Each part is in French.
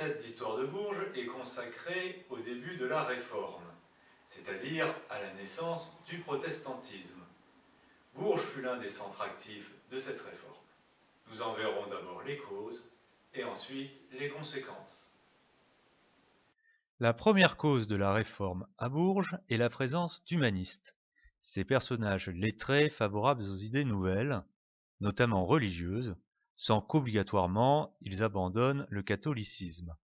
recette d'Histoire de Bourges est consacrée au début de la Réforme, c'est-à-dire à la naissance du protestantisme. Bourges fut l'un des centres actifs de cette réforme. Nous en verrons d'abord les causes et ensuite les conséquences. La première cause de la réforme à Bourges est la présence d'humanistes, ces personnages lettrés favorables aux idées nouvelles, notamment religieuses, sans qu'obligatoirement ils abandonnent le catholicisme.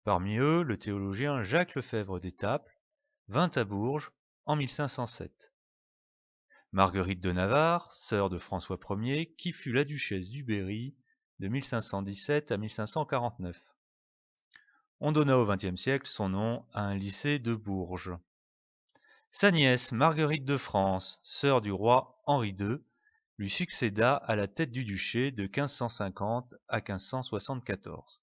Parmi eux, le théologien Jacques Lefebvre d'Étaples vint à Bourges en 1507. Marguerite de Navarre, sœur de François Ier, qui fut la duchesse du Berry de 1517 à 1549. On donna au XXe siècle son nom à un lycée de Bourges. Sa nièce Marguerite de France, sœur du roi Henri II, lui succéda à la tête du duché de 1550 à 1574.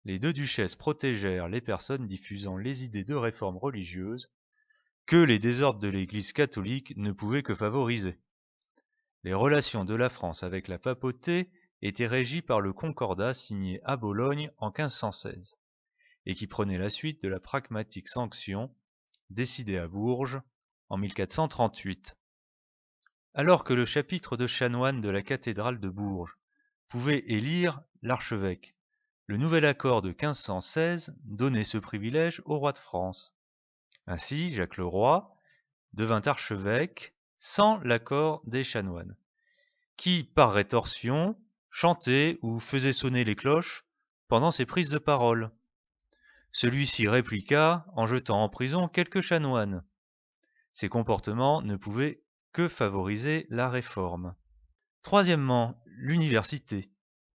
Les deux duchesses protégèrent les personnes diffusant les idées de réforme religieuse que les désordres de l'Église catholique ne pouvaient que favoriser. Les relations de la France avec la papauté étaient régies par le concordat signé à Bologne en 1516 et qui prenait la suite de la pragmatique sanction décidée à Bourges en 1438. Alors que le chapitre de chanoines de la cathédrale de Bourges pouvait élire l'archevêque, le nouvel accord de 1516 donnait ce privilège au roi de France. Ainsi, Jacques le Roi devint archevêque sans l'accord des chanoines, qui, par rétorsion, chantaient ou faisaient sonner les cloches pendant ses prises de parole. Celui-ci répliqua en jetant en prison quelques chanoines. Ces comportements ne pouvaient que favoriser la réforme. Troisièmement, l'université,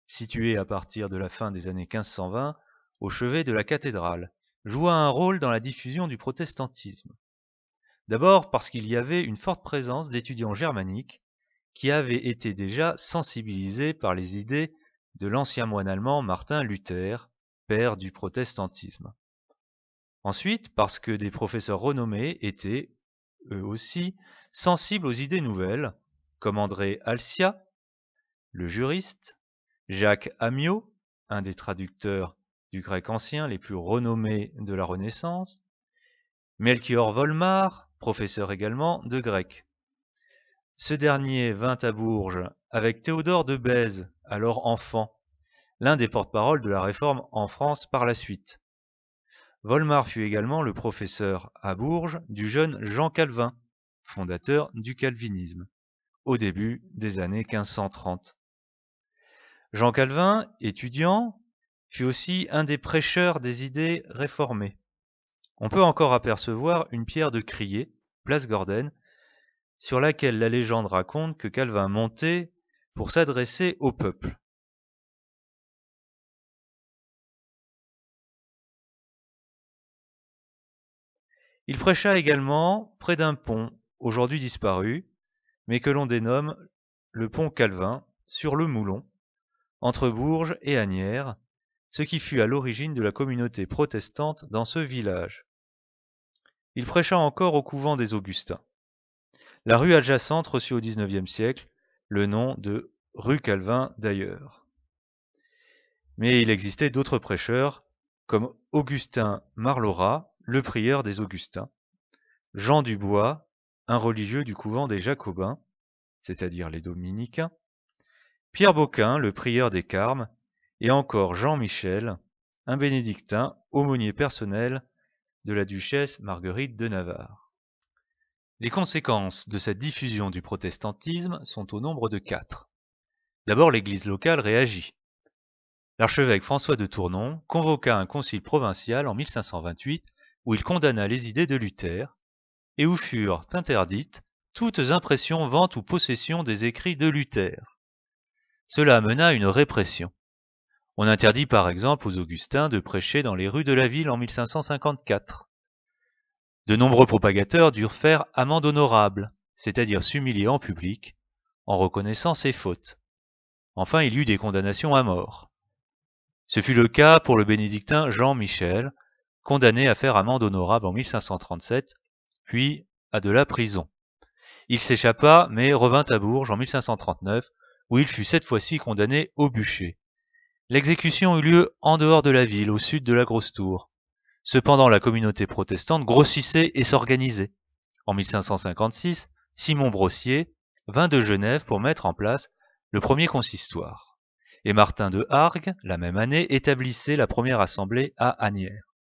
située à partir de la fin des années 1520 au chevet de la cathédrale, joua un rôle dans la diffusion du protestantisme. D'abord parce qu'il y avait une forte présence d'étudiants germaniques qui avaient été déjà sensibilisés par les idées de l'ancien moine allemand Martin Luther, père du protestantisme. Ensuite, parce que des professeurs renommés étaient, eux aussi, sensibles aux idées nouvelles, comme André Alcia, le juriste, Jacques Amyot, un des traducteurs du grec ancien les plus renommés de la Renaissance, Melchior Volmar, professeur également de grec. Ce dernier vint à Bourges avec Théodore de Bèze, alors enfant, l'un des porte-parole de la Réforme en France par la suite. Volmar fut également le professeur à Bourges du jeune Jean Calvin, fondateur du calvinisme, au début des années 1530. Jean Calvin, étudiant, fut aussi un des prêcheurs des idées réformées. On peut encore apercevoir une pierre de crier, place Gordenne, sur laquelle la légende raconte que Calvin montait pour s'adresser au peuple. Il prêcha également près d'un pont, aujourd'hui disparu, mais que l'on dénomme le pont Calvin, sur le Moulon, entre Bourges et Asnières, ce qui fut à l'origine de la communauté protestante dans ce village. Il prêcha encore au couvent des Augustins. La rue adjacente reçut au XIXe siècle le nom de rue Calvin d'ailleurs. Mais il existait d'autres prêcheurs, comme Augustin Marlorat, le prieur des Augustins, Jean Dubois, un religieux du couvent des Jacobins, c'est-à-dire les dominicains, Pierre Boquin, le prieur des Carmes, et encore Jean Michel, un bénédictin, aumônier personnel de la duchesse Marguerite de Navarre. Les conséquences de cette diffusion du protestantisme sont au nombre de 4. D'abord, l'Église locale réagit. L'archevêque François de Tournon convoqua un concile provincial en 1528 où il condamna les idées de Luther et où furent interdites toutes impressions, ventes ou possessions des écrits de Luther. Cela amena une répression. On interdit par exemple aux Augustins de prêcher dans les rues de la ville en 1554. De nombreux propagateurs durent faire amende honorable, c'est-à-dire s'humilier en public, en reconnaissant ses fautes. Enfin, il y eut des condamnations à mort. Ce fut le cas pour le bénédictin Jean Michel, condamné à faire amende honorable en 1537, puis à de la prison. Il s'échappa, mais revint à Bourges en 1539, où il fut cette fois-ci condamné au bûcher. L'exécution eut lieu en dehors de la ville, au sud de la Grosse Tour. Cependant, la communauté protestante grossissait et s'organisait. En 1556, Simon Brossier vint de Genève pour mettre en place le premier consistoire. Et Martin de Hargues, la même année, établissait la première assemblée à Asnières.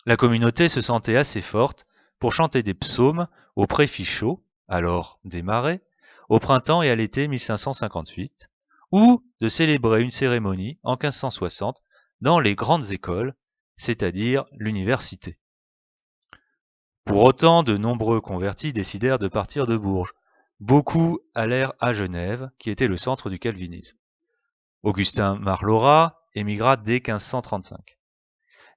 La communauté se sentait assez forte pour chanter des psaumes au Pré-Fichot, alors des Marais, au printemps et à l'été 1558, ou de célébrer une cérémonie en 1560 dans les grandes écoles, c'est-à-dire l'université. Pour autant, de nombreux convertis décidèrent de partir de Bourges. Beaucoup allèrent à Genève, qui était le centre du calvinisme. Augustin Marlora émigra dès 1535.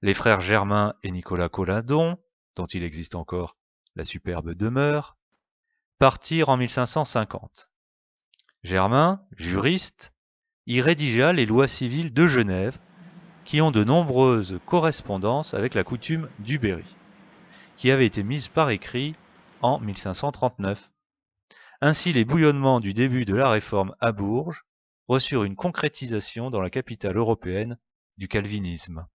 Les frères Germain et Nicolas Colladon, dont il existe encore la superbe demeure, partirent en 1550. Germain, juriste, y rédigea les lois civiles de Genève, qui ont de nombreuses correspondances avec la coutume du Berry, qui avait été mise par écrit en 1539. Ainsi, les bouillonnements du début de la Réforme à Bourges reçurent une concrétisation dans la capitale européenne du calvinisme.